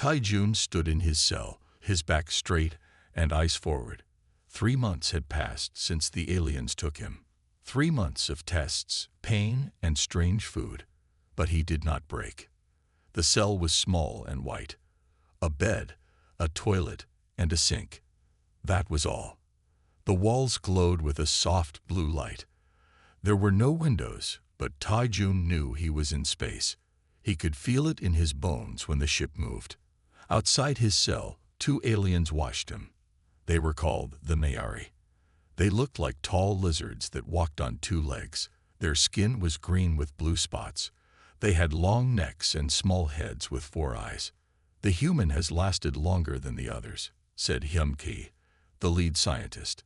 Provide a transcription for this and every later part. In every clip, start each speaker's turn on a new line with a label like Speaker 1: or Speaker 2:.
Speaker 1: Taijun stood in his cell, his back straight and eyes forward. 3 months had passed since the aliens took him. 3 months of tests, pain, and strange food. But he did not break. The cell was small and white. A bed, a toilet, and a sink. That was all. The walls glowed with a soft blue light. There were no windows, but Taijun knew he was in space. He could feel it in his bones when the ship moved. Outside his cell, 2 aliens watched him. They were called the Mayari. They looked like tall lizards that walked on 2 legs. Their skin was green with blue spots. They had long necks and small heads with 4 eyes. "The human has lasted longer than the others," said Hyum-ki, the lead scientist.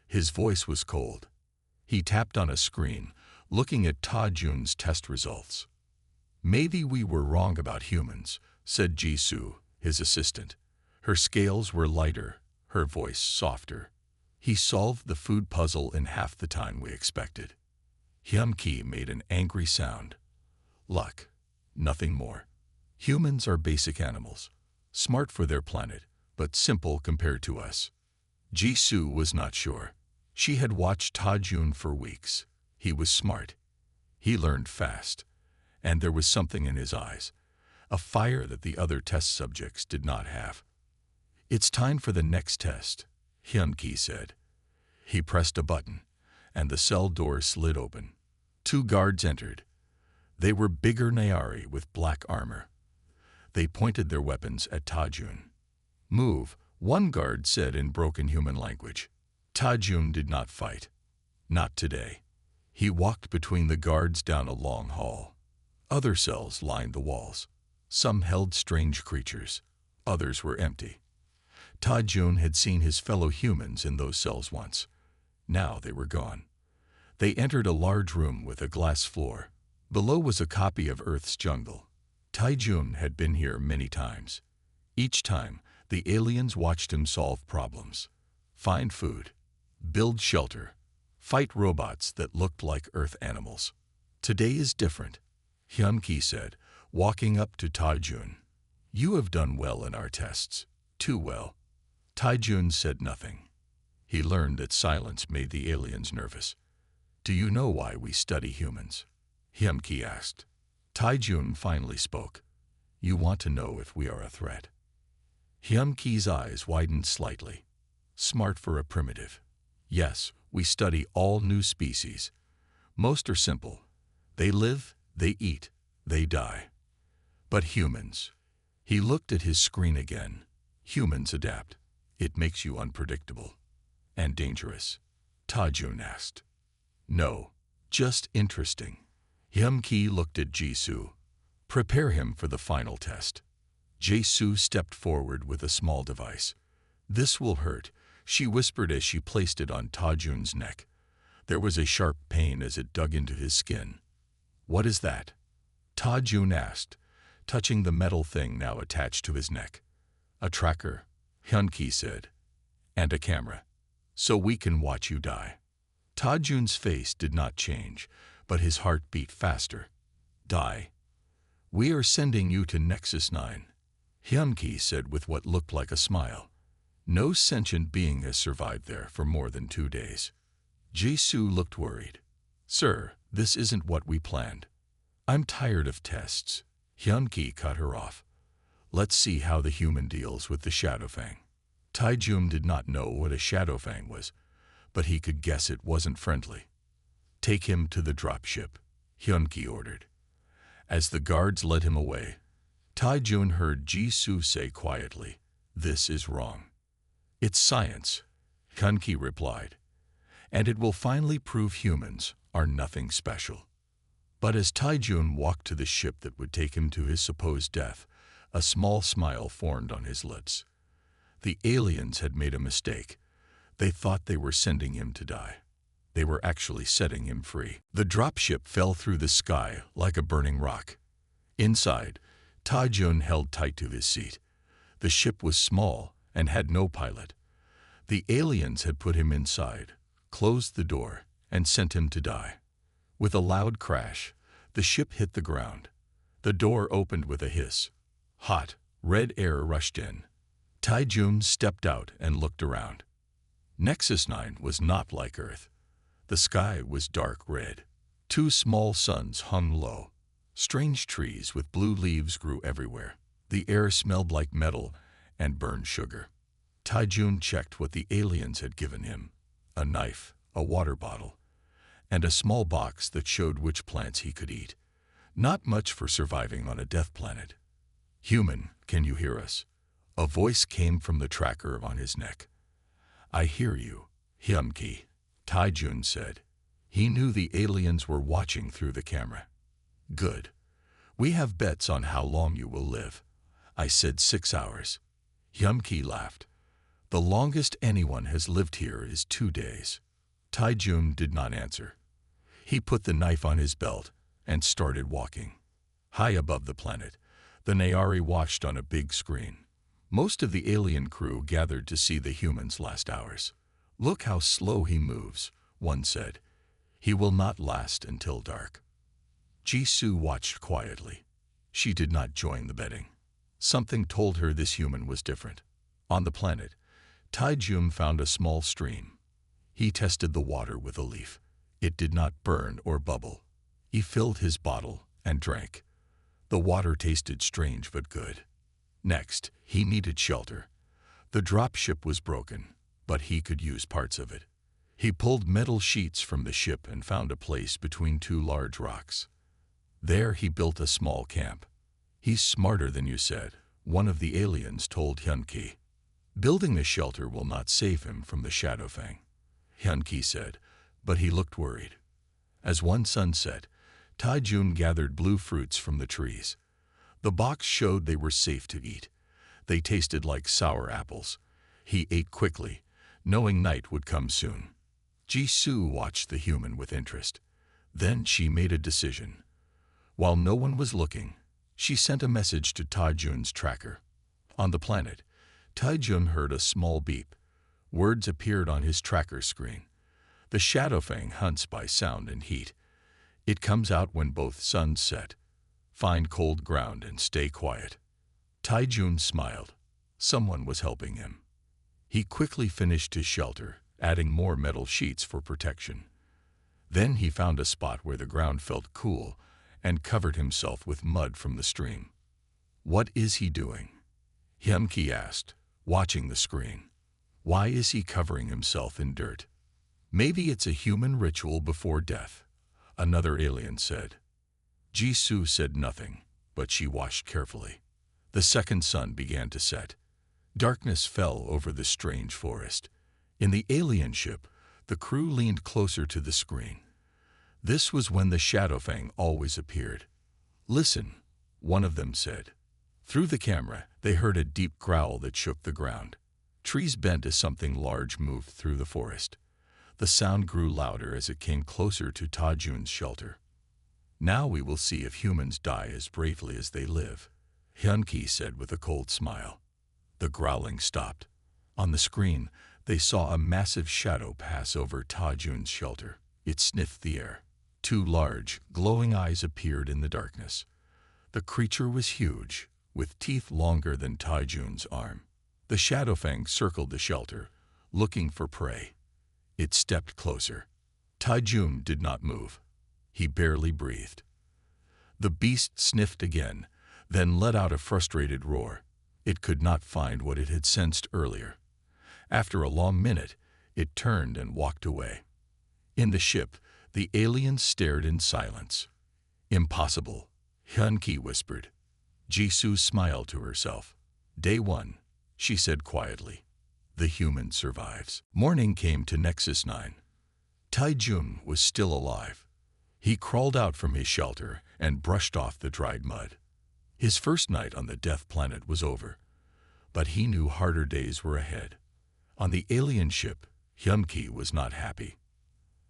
Speaker 1: His voice was cold. He tapped on a screen, looking at Taijun's test results. "Maybe we were wrong about humans," said Jisoo, his assistant. Her scales were lighter, her voice softer. "He solved the food puzzle in half the time we expected." Hyum-ki made an angry sound. "Luck, nothing more. Humans are basic animals, smart for their planet, but simple compared to us." Jisoo was not sure. She had watched Taijun for weeks. He was smart. He learned fast. And there was something in his eyes, a fire that the other test subjects did not have. "It's time for the next test," Hyun-ki said. He pressed a button, and the cell door slid open. 2 guards entered. They were bigger Nayari with black armor. They pointed their weapons at Taijun. "Move," one guard said in broken human language. Taijun did not fight. Not today. He walked between the guards down a long hall. Other cells lined the walls. Some held strange creatures. Others were empty. Taijun had seen his fellow humans in those cells once. Now they were gone. They entered a large room with a glass floor. Below was a copy of Earth's jungle. Taijun had been here many times. Each time, the aliens watched him solve problems. Find food. Build shelter. Fight robots that looked like Earth animals. "Today is different," Hyun-ki said, walking up to Taijun. "You have done well in our tests. Too well." Taijun said nothing. He learned that silence made the aliens nervous. "Do you know why we study humans?" Hyun-ki asked. Taijun finally spoke. "You want to know if we are a threat." Hyun-ki's eyes widened slightly. "Smart for a primitive. Yes, we study all new species. Most are simple. They live, they eat, they die. But humans." He looked at his screen again. "Humans adapt. It makes you unpredictable." "And dangerous?" Taijun asked. "No, just interesting." Hyun-ki looked at Jisoo. "Prepare him for the final test." Jisoo stepped forward with a small device. "This will hurt," she whispered as she placed it on Taijun's neck. There was a sharp pain as it dug into his skin. "What is that?" Taijun asked, touching the metal thing now attached to his neck. "A tracker," Hyun-ki said. "And a camera. So we can watch you die." Taijun's face did not change, but his heart beat faster. "Die. We are sending you to Nexus 9, Hyun-ki said with what looked like a smile. "No sentient being has survived there for more than 2 days." Jisoo looked worried. "Sir, this isn't what we planned." "I'm tired of tests." Hyun-ki cut her off. "Let's see how the human deals with the Shadowfang." Taijun did not know what a Shadowfang was, but he could guess it wasn't friendly. "Take him to the dropship," Hyun-ki ordered. As the guards led him away, Taijun heard Jisoo say quietly, "This is wrong." "It's science," Hyun-ki replied, "and it will finally prove humans are nothing special." But as Taijun walked to the ship that would take him to his supposed death, a small smile formed on his lips. The aliens had made a mistake. They thought they were sending him to die. They were actually setting him free. The dropship fell through the sky like a burning rock. Inside, Taijun held tight to his seat. The ship was small and had no pilot. The aliens had put him inside, closed the door, and sent him to die. With a loud crash, the ship hit the ground. The door opened with a hiss. Hot, Red air rushed in. Tai-Jun stepped out and looked around. Nexus 9 was not like Earth. The sky was dark red. 2 small suns hung low. Strange trees with blue leaves grew everywhere. The air smelled like metal and burned sugar. Tai-Jun checked what the aliens had given him: a knife, a water bottle, and a small box that showed which plants he could eat. Not much for surviving on a death planet. "Human, can you hear us?" A voice came from the tracker on his neck. "I hear you, Hyun-ki," Tai-Jun said. He knew the aliens were watching through the camera. "Good. We have bets on how long you will live." "I said 6 hours." Hyun-ki laughed. "The longest anyone has lived here is 2 days." Tai-Jun did not answer. He put the knife on his belt and started walking. High above the planet, the Nayari watched on a big screen. Most of the alien crew gathered to see the human's last hours. "Look how slow he moves," one said. "He will not last until dark." Jisoo watched quietly. She did not join the betting. Something told her this human was different. On the planet, Tai-Jun found a small stream. He tested the water with a leaf. It did not burn or bubble. He filled his bottle and drank. The water tasted strange but good. Next, he needed shelter. The dropship was broken, but he could use parts of it. He pulled metal sheets from the ship and found a place between 2 large rocks. There he built a small camp. "He's smarter than you said," one of the aliens told Hyun-ki. "Building the shelter will not save him from the Shadowfang," Hyun-ki said, but he looked worried. As one sun set, Tai-Jun gathered blue fruits from the trees. The box showed they were safe to eat. They tasted like sour apples. He ate quickly, knowing night would come soon. Jisoo watched the human with interest. Then she made a decision. While no one was looking, she sent a message to Tai-Jun's tracker. On the planet, Tai-Jun heard a small beep. Words appeared on his tracker screen. "The Shadowfang hunts by sound and heat. It comes out when both suns set. Find cold ground and stay quiet." Tai-Jun smiled. Someone was helping him. He quickly finished his shelter, adding more metal sheets for protection. Then he found a spot where the ground felt cool and covered himself with mud from the stream. "What is he doing?" Hyun-ki asked, watching the screen. "Why is he covering himself in dirt?" "Maybe it's a human ritual before death," another alien said. Jisoo said nothing, but she watched carefully. The second sun began to set. Darkness fell over the strange forest. In the alien ship, the crew leaned closer to the screen. This was when the Shadowfang always appeared. "Listen," one of them said. Through the camera, they heard a deep growl that shook the ground. Trees bent as something large moved through the forest. The sound grew louder as it came closer to Tai-Jun's shelter. "Now we will see if humans die as bravely as they live," Hyun-ki said with a cold smile. The growling stopped. On the screen, they saw a massive shadow pass over Tai-Jun's shelter. It sniffed the air. 2 large, glowing eyes appeared in the darkness. The creature was huge, with teeth longer than Tai-Jun's arm. The Shadowfang circled the shelter, looking for prey. It stepped closer. Tai-Jun did not move. He barely breathed. The beast sniffed again, then let out a frustrated roar. It could not find what it had sensed earlier. After a long minute, it turned and walked away. In the ship, the aliens stared in silence. "Impossible," Hyun-ki whispered. Jisoo smiled to herself. "Day 1, she said quietly. "The human survives." Morning came to Nexus 9. Tai-Jun was still alive. He crawled out from his shelter and brushed off the dried mud. His first night on the death planet was over, but he knew harder days were ahead. On the alien ship, Hyun-ki was not happy.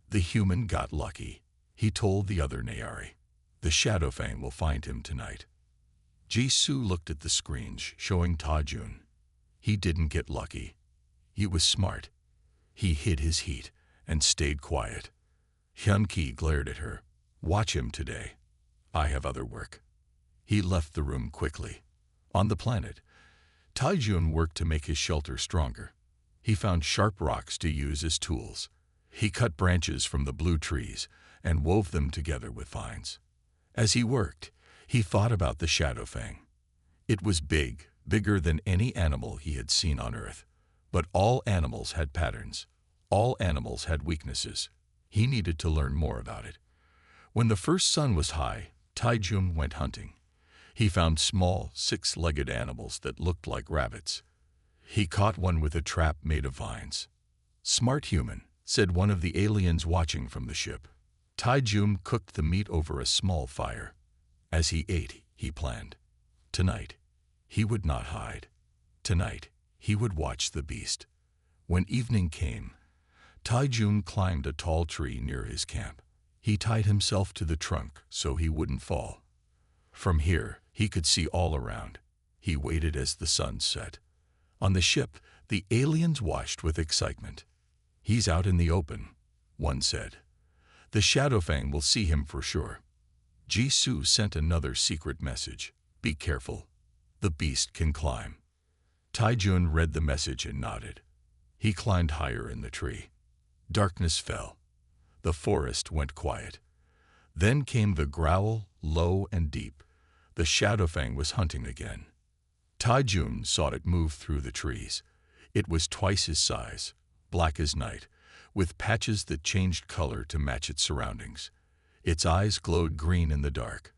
Speaker 1: "The human got lucky," he told the other Nayari. "The Shadowfang will find him tonight." Jisoo looked at the screens showing Tai-Jun. He didn't get lucky. He was smart. He hid his heat and stayed quiet. Hyun-ki glared at her. "Watch him today. I have other work." He left the room quickly. On the planet, Taijun worked to make his shelter stronger. He found sharp rocks to use as tools. He cut branches from the blue trees and wove them together with vines. As he worked, he thought about the Shadowfang. It was big, bigger than any animal he had seen on Earth. But all animals had patterns. All animals had weaknesses. He needed to learn more about it. When the first sun was high, Taijun went hunting. He found small, six-legged animals that looked like rabbits. He caught one with a trap made of vines. "Smart human," said one of the aliens watching from the ship. Taijun cooked the meat over a small fire. As he ate, he planned. Tonight, he would not hide. Tonight, he would watch the beast. When evening came, Taijun climbed a tall tree near his camp. He tied himself to the trunk so he wouldn't fall. From here, he could see all around. He waited as the sun set. On the ship, the aliens watched with excitement. "He's out in the open," one said. "The Shadowfang will see him for sure." Jisoo sent another secret message. "Be careful. The beast can climb." Taijun read the message and nodded. He climbed higher in the tree. Darkness fell. The forest went quiet. Then came the growl, low and deep. The Shadowfang was hunting again. Taijun saw it move through the trees. It was twice his size, black as night, with patches that changed color to match its surroundings. Its eyes glowed green in the dark.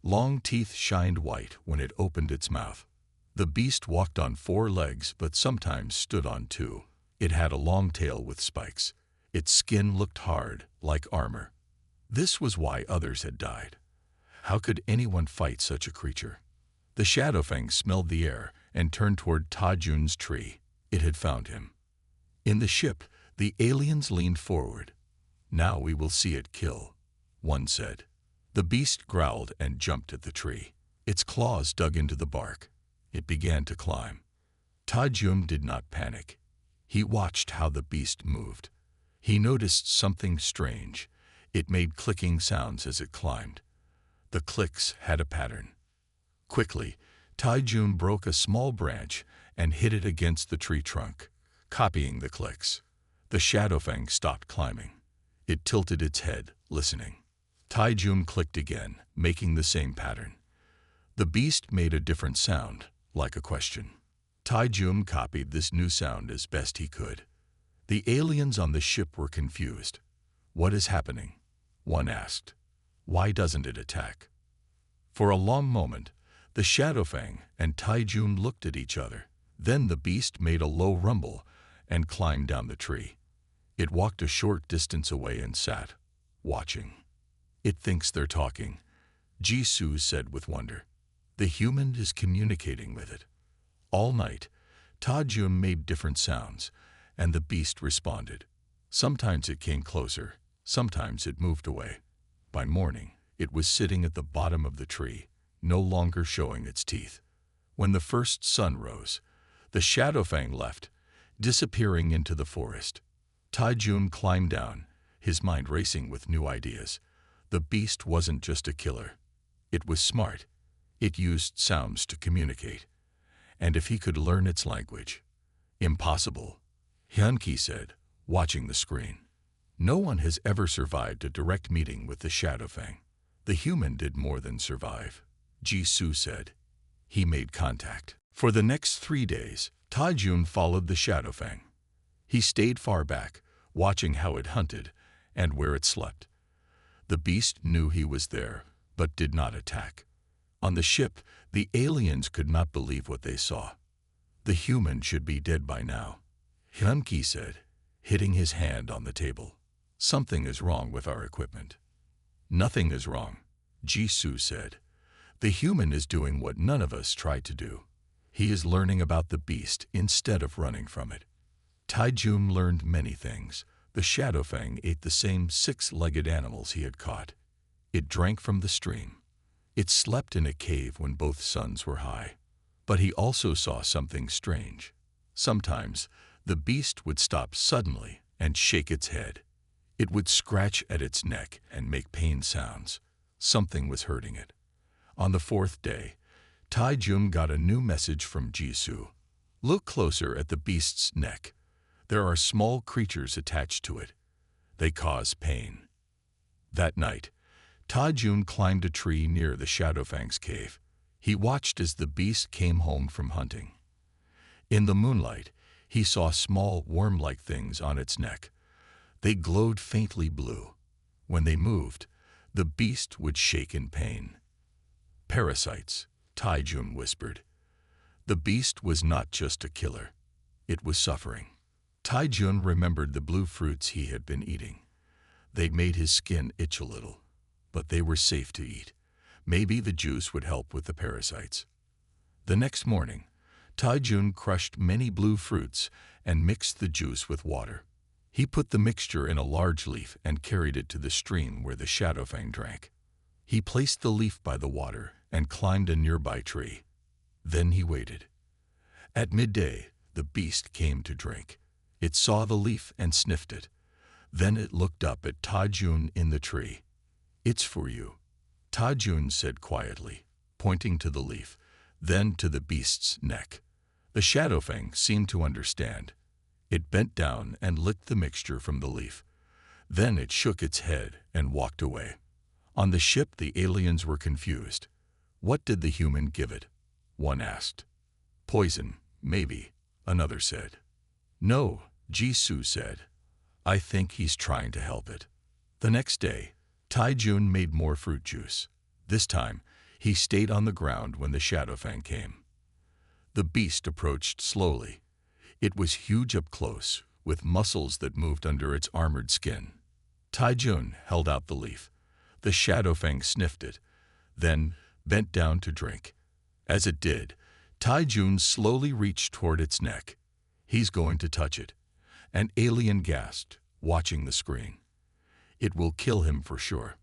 Speaker 1: Long teeth shined white when it opened its mouth. The beast walked on 4 legs but sometimes stood on 2. It had a long tail with spikes. Its skin looked hard, like armor. This was why others had died. How could anyone fight such a creature? The Shadowfang smelled the air and turned toward Taijun's tree. It had found him. In the ship, the aliens leaned forward. "Now we will see it kill," one said. The beast growled and jumped at the tree. Its claws dug into the bark. It began to climb. Taijun did not panic. He watched how the beast moved. He noticed something strange. It made clicking sounds as it climbed. The clicks had a pattern. Quickly, Taijun broke a small branch and hit it against the tree trunk, copying the clicks. The Shadowfang stopped climbing. It tilted its head, listening. Taijun clicked again, making the same pattern. The beast made a different sound, like a question. Taijun copied this new sound as best he could. The aliens on the ship were confused. "What is happening?" one asked. "Why doesn't it attack?" For a long moment, the Shadowfang and Taijun looked at each other. Then the beast made a low rumble and climbed down the tree. It walked a short distance away and sat, watching. "It thinks they're talking," Jisoo said with wonder. "The human is communicating with it." All night, Taijun made different sounds, and the beast responded. Sometimes it came closer, sometimes it moved away. By morning, it was sitting at the bottom of the tree, no longer showing its teeth. When the first sun rose, the Shadowfang left, disappearing into the forest. Taijun climbed down, his mind racing with new ideas. The beast wasn't just a killer. It was smart. It used sounds to communicate. And if he could learn its language? Impossible, Hyunki said, watching the screen. No one has ever survived a direct meeting with the Shadowfang. The human did more than survive, Jisoo said. He made contact. For the next 3 days, Taijun followed the Shadowfang. He stayed far back, watching how it hunted and where it slept. The beast knew he was there, but did not attack. On the ship, the aliens could not believe what they saw. "The human should be dead by now," Hyunki said, hitting his hand on the table. "Something is wrong with our equipment." "Nothing is wrong," Jisoo said. "The human is doing what none of us tried to do. He is learning about the beast instead of running from it." Taijun learned many things. The Shadowfang ate the same 6-legged animals he had caught. It drank from the stream. It slept in a cave when both suns were high. But he also saw something strange. Sometimes, the beast would stop suddenly and shake its head. It would scratch at its neck and make pain sounds. Something was hurting it. On the 4th day, Taijun got a new message from Jisoo. Look closer at the beast's neck. There are small creatures attached to it. They cause pain. That night, Ta-Jun climbed a tree near the Shadowfang's cave. He watched as the beast came home from hunting. In the moonlight, he saw small worm-like things on its neck. They glowed faintly blue. When they moved, the beast would shake in pain. Parasites, Ta-Jun whispered. The beast was not just a killer. It was suffering. Ta-Jun remembered the blue fruits he had been eating. They made his skin itch a little, but they were safe to eat. Maybe the juice would help with the parasites. The next morning, Ta-Jun crushed many blue fruits and mixed the juice with water. He put the mixture in a large leaf and carried it to the stream where the Shadowfang drank. He placed the leaf by the water and climbed a nearby tree. Then he waited. At midday, the beast came to drink. It saw the leaf and sniffed it. Then it looked up at Ta-Jun in the tree. "It's for you," Ta-Jun said quietly, pointing to the leaf, then to the beast's neck. The Shadowfang seemed to understand. It bent down and licked the mixture from the leaf. Then it shook its head and walked away. On the ship, the aliens were confused. "What did the human give it?" one asked. "Poison, maybe," another said. "No," Jisoo said. "I think he's trying to help it." The next day, Ta-Jun made more fruit juice. This time, he stayed on the ground when the Shadowfang came. The beast approached slowly. It was huge up close, with muscles that moved under its armored skin. Ta-Jun held out the leaf. The Shadowfang sniffed it, then bent down to drink. As it did, Ta-Jun slowly reached toward its neck. "He's going to touch it." An alien gasped, watching the screen. "It will kill him for sure."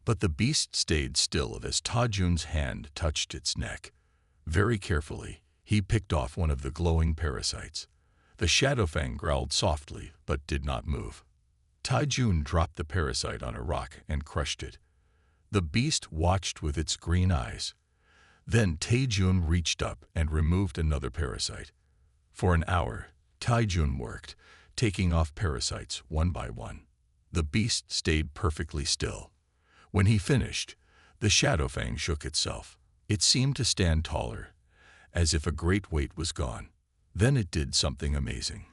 Speaker 1: But the beast stayed still as Ta-Jun's hand touched its neck. Very carefully, he picked off one of the glowing parasites. The Shadowfang growled softly, but did not move. Ta-Jun dropped the parasite on a rock and crushed it. The beast watched with its green eyes. Then Ta-Jun reached up and removed another parasite. For an hour, Ta-Jun worked, taking off parasites one by one. The beast stayed perfectly still. When he finished, the Shadowfang shook itself. It seemed to stand taller, as if a great weight was gone. Then it did something amazing.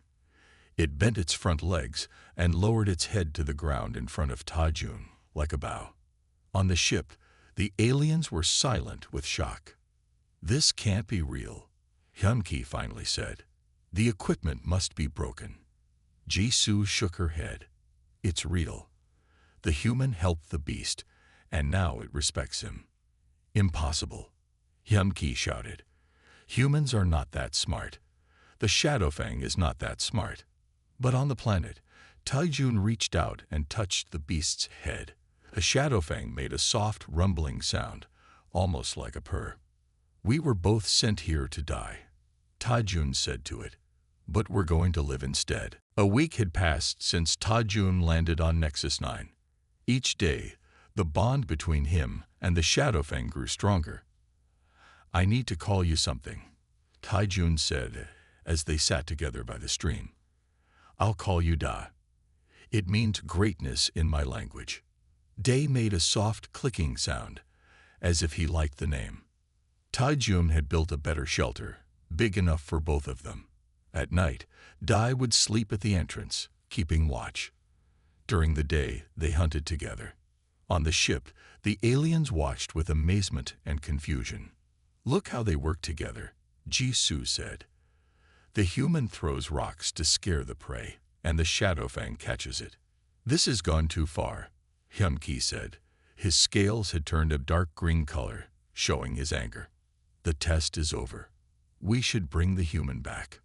Speaker 1: It bent its front legs and lowered its head to the ground in front of Ta-Jun, like a bow. On the ship, the aliens were silent with shock. "This can't be real," Hyun-Ki finally said. "The equipment must be broken." Jisoo shook her head. "It's real. The human helped the beast, and now it respects him." "Impossible," Hyun-Ki shouted. "Humans are not that smart. The Shadowfang is not that smart." But on the planet, Ta-Jun reached out and touched the beast's head. The Shadowfang made a soft, rumbling sound, almost like a purr. "We were both sent here to die," Ta-Jun said to it. "But we're going to live instead." A week had passed since Ta-Jun landed on Nexus 9. Each day, the bond between him and the Shadowfang grew stronger. "I need to call you something," Ta-Jun said as they sat together by the stream. "I'll call you Da. It means greatness in my language." Day made a soft clicking sound, as if he liked the name. Ta-Jun had built a better shelter, big enough for both of them. At night, Dai would sleep at the entrance, keeping watch. During the day, they hunted together. On the ship, the aliens watched with amazement and confusion. "Look how they work together," Jisoo said. "The human throws rocks to scare the prey, and the Shadowfang catches it." "This has gone too far," Hyun-Ki said. His scales had turned a dark green color, showing his anger. "The test is over. We should bring the human back."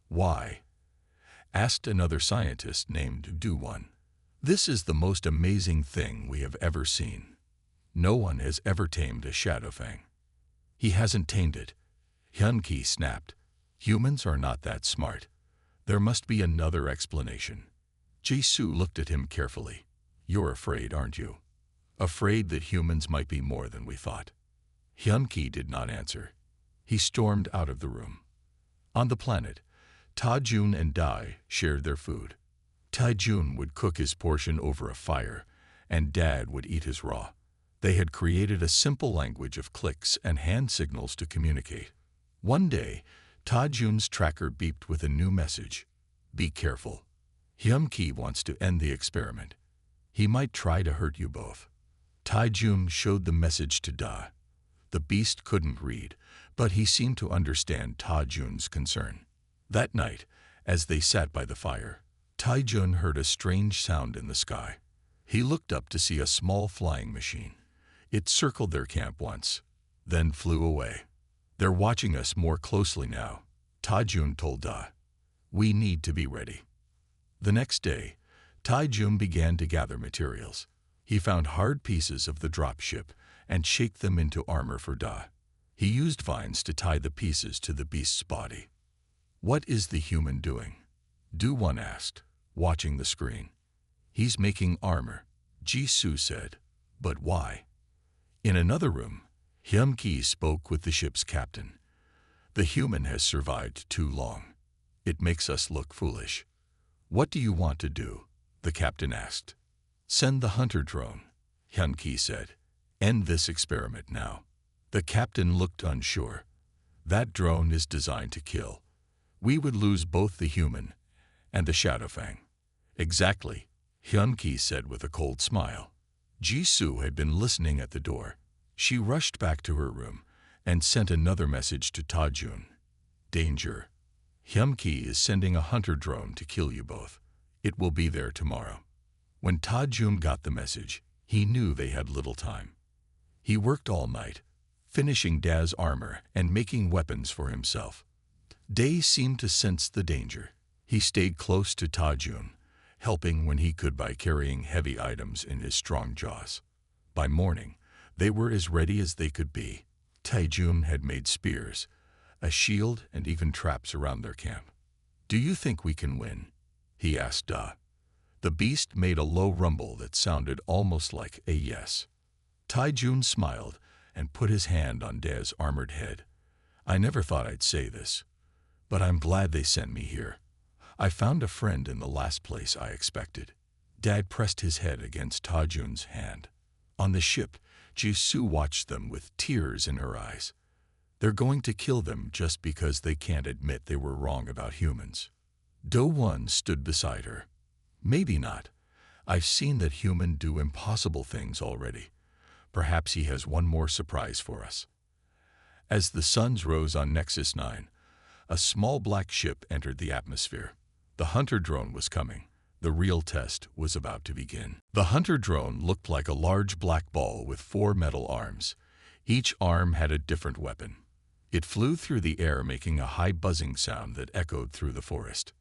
Speaker 1: "Why?" asked another scientist named Do-One. "This is the most amazing thing we have ever seen. No one has ever tamed a Shadowfang." "He hasn't tamed it," Hyun-Ki snapped. "Humans are not that smart. There must be another explanation." Jisoo looked at him carefully. "You're afraid, aren't you? Afraid that humans might be more than we thought." Hyun-Ki did not answer. He stormed out of the room. On the planet, Ta-Jun and Dai shared their food. Tai-Jun would cook his portion over a fire, and Dad would eat his raw. They had created a simple language of clicks and hand signals to communicate. One day, Ta-Jun's tracker beeped with a new message. Be careful. Hyum-Ki wants to end the experiment. He might try to hurt you both. Tai-Jun showed the message to Da. The beast couldn't read, but he seemed to understand Ta-Jun's concern. That night, as they sat by the fire, Tai-Jun heard a strange sound in the sky. He looked up to see a small flying machine. It circled their camp once, then flew away. They're watching us more closely now, Ta-Jun told Da. We need to be ready. The next day, Tai-Jun began to gather materials. He found hard pieces of the drop ship and shaped them into armor for Da. He used vines to tie the pieces to the beast's body. What is the human doing? Du-Won asked, watching the screen. He's making armor, Ji-Soo said. But why? In another room, Hyum-Ki spoke with the ship's captain. The human has survived too long. It makes us look foolish. What do you want to do? The captain asked. Send the hunter drone, Hyum-Ki said. End this experiment now. The captain looked unsure. That drone is designed to kill. We would lose both the human and the Shadowfang. Exactly, Hyum-Ki said with a cold smile. Ji-Soo had been listening at the door. She rushed back to her room and sent another message to Ta-Jun. Danger. Hyum-Ki is sending a hunter drone to kill you both. It will be there tomorrow. When Ta-Jun got the message, he knew they had little time. He worked all night, finishing Da's armor and making weapons for himself. Day seemed to sense the danger. He stayed close to Ta-Jun, helping when he could by carrying heavy items in his strong jaws. By morning, they were as ready as they could be. Tai-Jun had made spears, a shield, and even traps around their camp. Do you think we can win? He asked Da. The beast made a low rumble that sounded almost like a yes. Tai-Jun smiled and put his hand on Da's armored head. I never thought I'd say this, but I'm glad they sent me here. I found a friend in the last place I expected. Dad pressed his head against Ta-Jun's hand. On the ship, Ji-Soo watched them with tears in her eyes. They're going to kill them just because they can't admit they were wrong about humans. Do-Won stood beside her. Maybe not. I've seen that human do impossible things already. Perhaps he has one more surprise for us. As the suns rose on Nexus 9, a small black ship entered the atmosphere. The hunter drone was coming. The real test was about to begin. The hunter drone looked like a large black ball with 4 metal arms. Each arm had a different weapon. It flew through the air, making a high buzzing sound that echoed through the forest.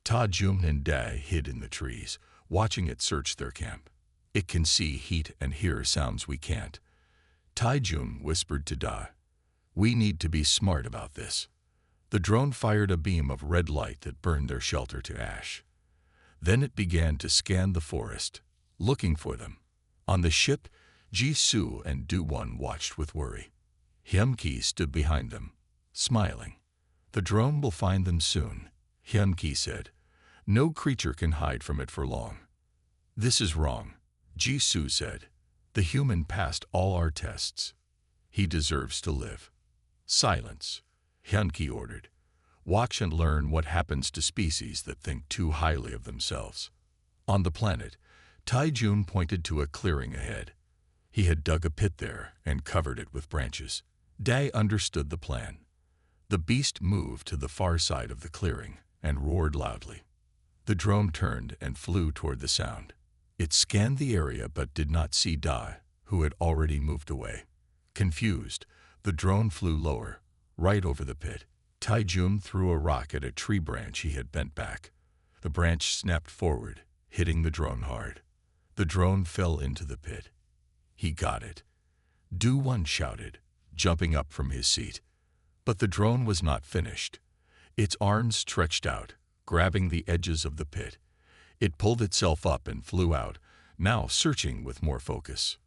Speaker 1: Ta-Jun and Da hid in the trees, watching it search their camp. It can see heat and hear sounds we can't. Tai-Jun whispered to Da. We need to be smart about this. The drone fired a beam of red light that burned their shelter to ash. Then it began to scan the forest, looking for them. On the ship, Ji-Soo and Du-Won watched with worry. Hyum-Ki stood behind them, smiling. The drone will find them soon, Hyum-Ki said. No creature can hide from it for long. This is wrong, Ji-Soo said. The human passed all our tests. He deserves to live. Silence, Hyum-Ki ordered. Watch and learn what happens to species that think too highly of themselves. On the planet, Tai-Jun pointed to a clearing ahead. He had dug a pit there and covered it with branches. Da understood the plan. The beast moved to the far side of the clearing and roared loudly. The drone turned and flew toward the sound. It scanned the area but did not see Da, who had already moved away. Confused, the drone flew lower, right over the pit. Tai-Jun threw a rock at a tree branch he had bent back. The branch snapped forward, hitting the drone hard. The drone fell into the pit. He got it. Du-Won shouted, jumping up from his seat. But the drone was not finished. Its arms stretched out, grabbing the edges of the pit. It pulled itself up and flew out, now searching with more focus.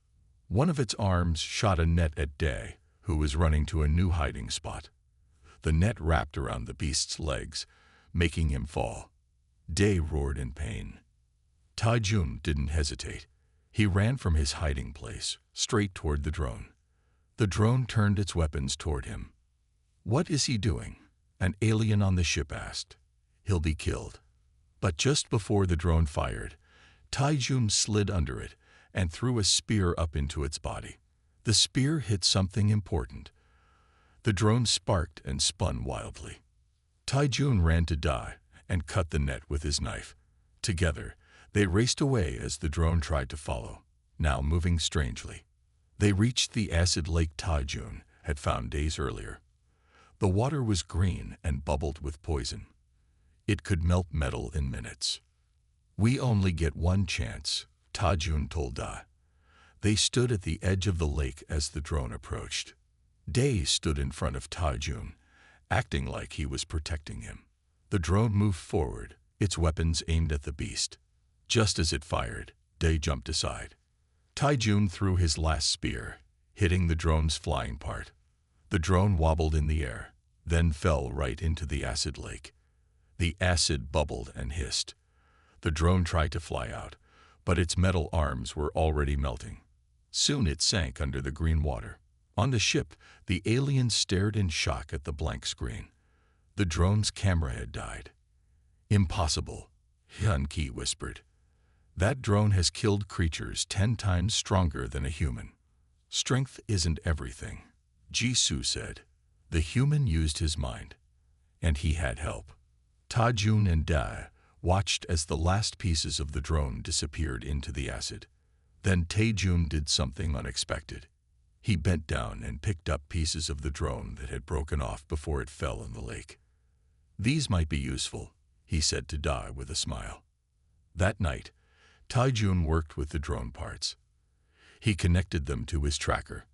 Speaker 1: One of its arms shot a net at Da, who was running to a new hiding spot. The net wrapped around the beast's legs, making him fall. Day roared in pain. Tai-Jun didn't hesitate. He ran from his hiding place, straight toward the drone. The drone turned its weapons toward him. "What is he doing?" an alien on the ship asked. "He'll be killed." But just before the drone fired, Tai-Jun slid under it and threw a spear up into its body. The spear hit something important. The drone sparked and spun wildly. Tai-Jun ran to Da and cut the net with his knife. Together, they raced away as the drone tried to follow, now moving strangely. They reached the acid lake Tai-Jun had found days earlier. The water was green and bubbled with poison. It could melt metal in minutes. "We only get one chance," Tai-Jun told Da. They stood at the edge of the lake as the drone approached. Day stood in front of Tai-Jun, acting like he was protecting him. The drone moved forward, its weapons aimed at the beast. Just as it fired, Day jumped aside. Tai-Jun threw his last spear, hitting the drone's flying part. The drone wobbled in the air, then fell right into the acid lake. The acid bubbled and hissed. The drone tried to fly out, but its metal arms were already melting. Soon it sank under the green water. On the ship, the aliens stared in shock at the blank screen. The drone's camera had died. "Impossible," Hyun-Ki whispered. "That drone has killed creatures 10 times stronger than a human." "Strength isn't everything," Jisoo said. "The human used his mind, and he had help." Tai-Jun and Da watched as the last pieces of the drone disappeared into the acid. Then Tai-Jun did something unexpected. He bent down and picked up pieces of the drone that had broken off before it fell in the lake. "These might be useful," he said to Da with a smile. That night, Tai-Jun worked with the drone parts. He connected them to his tracker.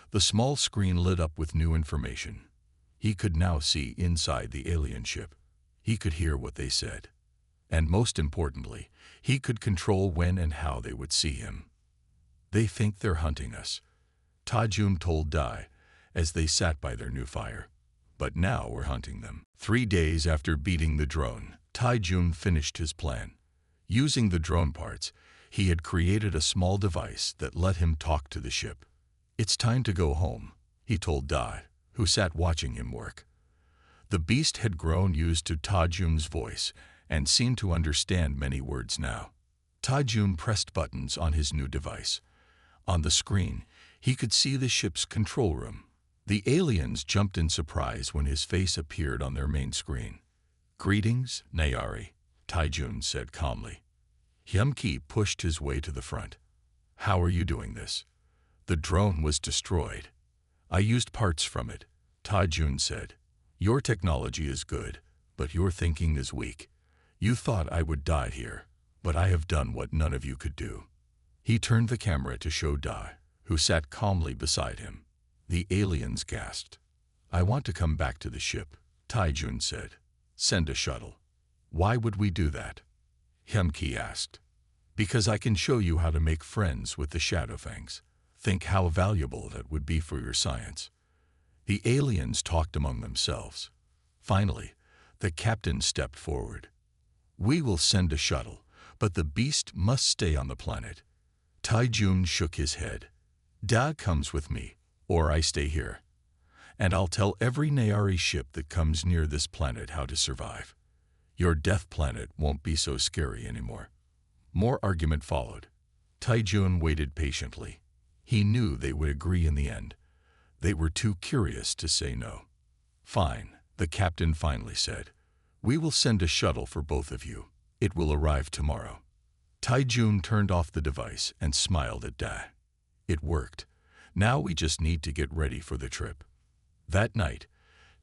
Speaker 1: The small screen lit up with new information. He could now see inside the alien ship. He could hear what they said. And most importantly, he could control when and how they would see him. "They think they're hunting us," Tai-Jun told Da as they sat by their new fire. "But now we're hunting them." 3 days after beating the drone, Tai-Jun finished his plan. Using the drone parts, he had created a small device that let him talk to the ship. "It's time to go home," he told Da, who sat watching him work. The beast had grown used to Tai-Jun's voice and seemed to understand many words now. Tai-Jun pressed buttons on his new device. On the screen, he could see the ship's control room. The aliens jumped in surprise when his face appeared on their main screen. "Greetings, Nayari," Tai-Jun said calmly. Hyun-Ki pushed his way to the front. "How are you doing this?" "The drone was destroyed. I used parts from it," Tai-Jun said. "Your technology is good, but your thinking is weak. You thought I would die here, but I have done what none of you could do." He turned the camera to show Da, who sat calmly beside him. The aliens gasped. "I want to come back to the ship," Tai-Jun said. "Send a shuttle." "Why would we do that?" Hyun-Ki asked. "Because I can show you how to make friends with the Shadowfangs. Think how valuable that would be for your science." The aliens talked among themselves. Finally, the captain stepped forward. "We will send a shuttle, but the beast must stay on the planet." Tai-Jun shook his head. "Da comes with me, or I stay here. And I'll tell every Nayari ship that comes near this planet how to survive. Your death planet won't be so scary anymore." More argument followed. Tai-Jun waited patiently. He knew they would agree in the end. They were too curious to say no. "Fine," the captain finally said. "We will send a shuttle for both of you. It will arrive tomorrow." Tai-Jun turned off the device and smiled at Da. "It worked. Now we just need to get ready for the trip." That night,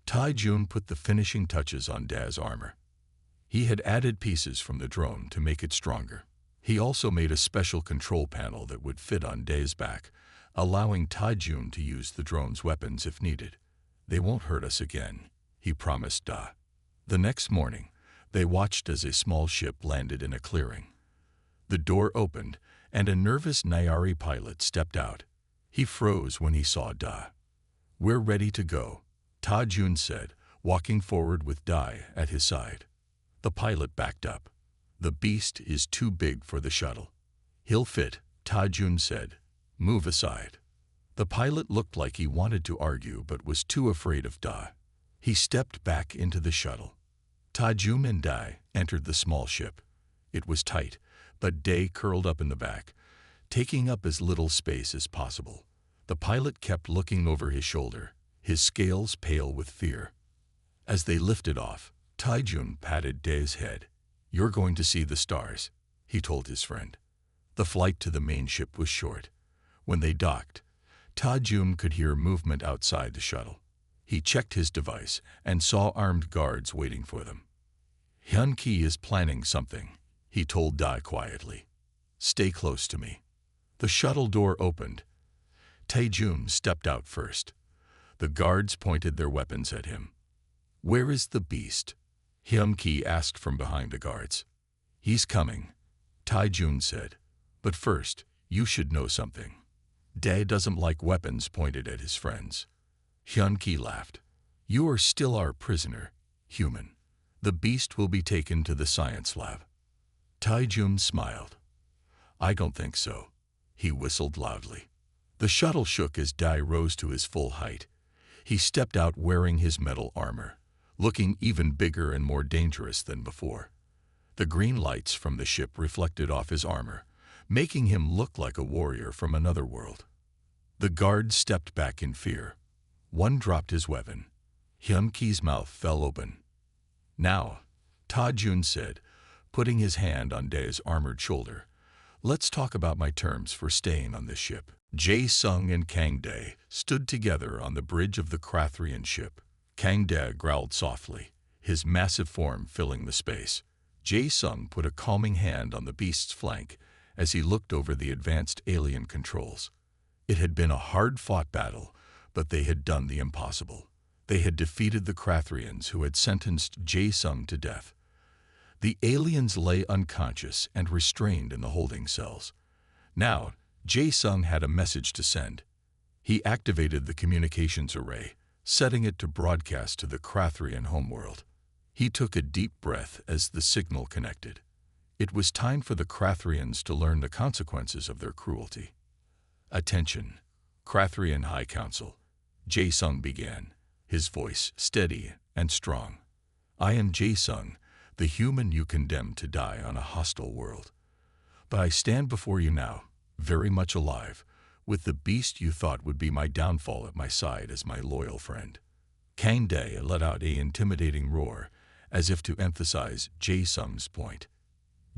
Speaker 1: Tai-Jun put the finishing touches on Da's armor. He had added pieces from the drone to make it stronger. He also made a special control panel that would fit on Da's back, allowing Tai-Jun to use the drone's weapons if needed. "They won't hurt us again," he promised Da. The next morning, they watched as a small ship landed in a clearing. The door opened, and a nervous Nayari pilot stepped out. He froze when he saw Da. "We're ready to go," Tai-Jun said, walking forward with Dai at his side. The pilot backed up. "The beast is too big for the shuttle." "He'll fit," Ta-Jun said. "Move aside." The pilot looked like he wanted to argue but was too afraid of Dai. He stepped back into the shuttle. Ta-Jun and Dai entered the small ship. It was tight, but Dai curled up in the back, taking up as little space as possible. The pilot kept looking over his shoulder, his scales pale with fear. As they lifted off, Ta-Jun patted Dai's head. "You're going to see the stars," he told his friend. The flight to the main ship was short. When they docked, Ta-Jun could hear movement outside the shuttle. He checked his device and saw armed guards waiting for them. "Hyun-Ki is planning something," he told Dai quietly. "Stay close to me." The shuttle door opened. Ta-Jun stepped out first. The guards pointed their weapons at him. "Where is the beast?" Hyun-Ki asked from behind the guards. "He's coming," Ta-Jun said. "But first, you should know something." Dai doesn't like weapons pointed at his friends. Hyun-Ki laughed. "You are still our prisoner, human. The beast will be taken to the science lab." Ta-Jun smiled. "I don't think so." He whistled loudly. The shuttle shook as Dai rose to his full height. He stepped out wearing his metal armor, looking even bigger and more dangerous than before. The green lights from the ship reflected off his armor, making him look like a warrior from another world. The guards stepped back in fear. One dropped his weapon. Hyun-Ki's mouth fell open. "Now," Ta-Jun said, putting his hand on Dai's armored shoulder, "let's talk about my terms for staying on this ship." Jae-Sung and Kang Dae stood together on the bridge of the Krathrian ship. Kang Dae growled softly, his massive form filling the space. Jae-Sung put a calming hand on the beast's flank as he looked over the advanced alien controls. It had been a hard-fought battle, but they had done the impossible. They had defeated the Krathrians who had sentenced Jae-Sung to death. The aliens lay unconscious and restrained in the holding cells. Now, Jae-Sung had a message to send. He activated the communications array, setting it to broadcast to the Krathrian homeworld. He took a deep breath as the signal connected. It was time for the Krathrians to learn the consequences of their cruelty. "Attention, Krathrian High Council," Jae-Sung began, his voice steady and strong. "I am Jae-Sung, the human you condemned to die on a hostile world. But I stand before you now, very much alive, with the beast you thought would be my downfall at my side as my loyal friend." Kang Dae let out an intimidating roar, as if to emphasize Jae-Sung's point.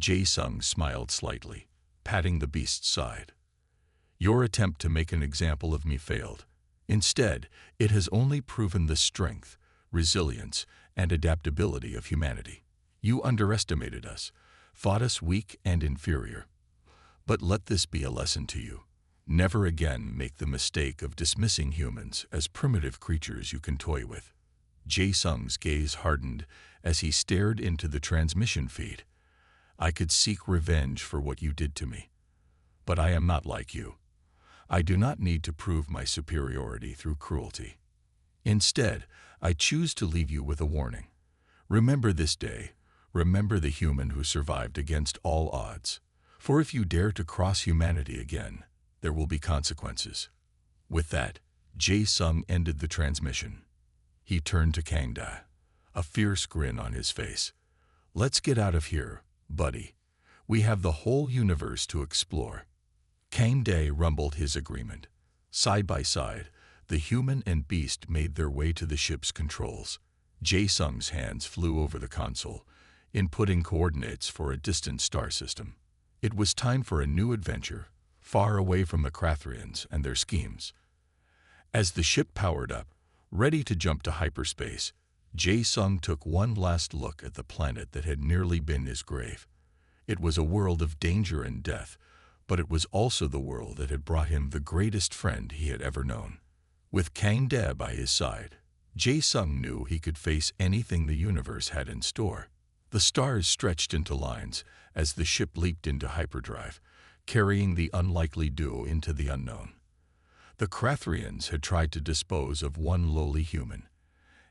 Speaker 1: Jae-Sung smiled slightly, patting the beast's side. "Your attempt to make an example of me failed. Instead, it has only proven the strength, resilience, and adaptability of humanity. You underestimated us, thought us weak and inferior. But let this be a lesson to you. Never again make the mistake of dismissing humans as primitive creatures you can toy with." Jae-Sung's gaze hardened as he stared into the transmission feed. "I could seek revenge for what you did to me. But I am not like you. I do not need to prove my superiority through cruelty. Instead, I choose to leave you with a warning. Remember this day. Remember the human who survived against all odds. For if you dare to cross humanity again, there will be consequences." With that, Jae-Sung ended the transmission. He turned to Kang Dae, a fierce grin on his face. "Let's get out of here, buddy. We have the whole universe to explore." Kang Dae rumbled his agreement. Side by side, the human and beast made their way to the ship's controls. Jae-Sung's hands flew over the console, inputting coordinates for a distant star system. It was time for a new adventure, far away from the Krathrians and their schemes. As the ship powered up, ready to jump to hyperspace, Jae-Sung took one last look at the planet that had nearly been his grave. It was a world of danger and death, but it was also the world that had brought him the greatest friend he had ever known. With Kang Dae by his side, Jae-Sung knew he could face anything the universe had in store. The stars stretched into lines as the ship leaped into hyperdrive, carrying the unlikely duo into the unknown. The Krathrians had tried to dispose of one lowly human,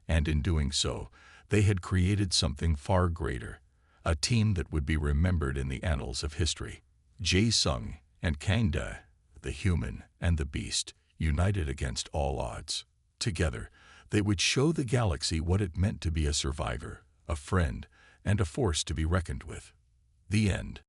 Speaker 1: And in doing so, they had created something far greater, a team that would be remembered in the annals of history. Jae Sung and Kang Da, the human and the beast, united against all odds. Together, they would show the galaxy what it meant to be a survivor, a friend, and a force to be reckoned with. The end.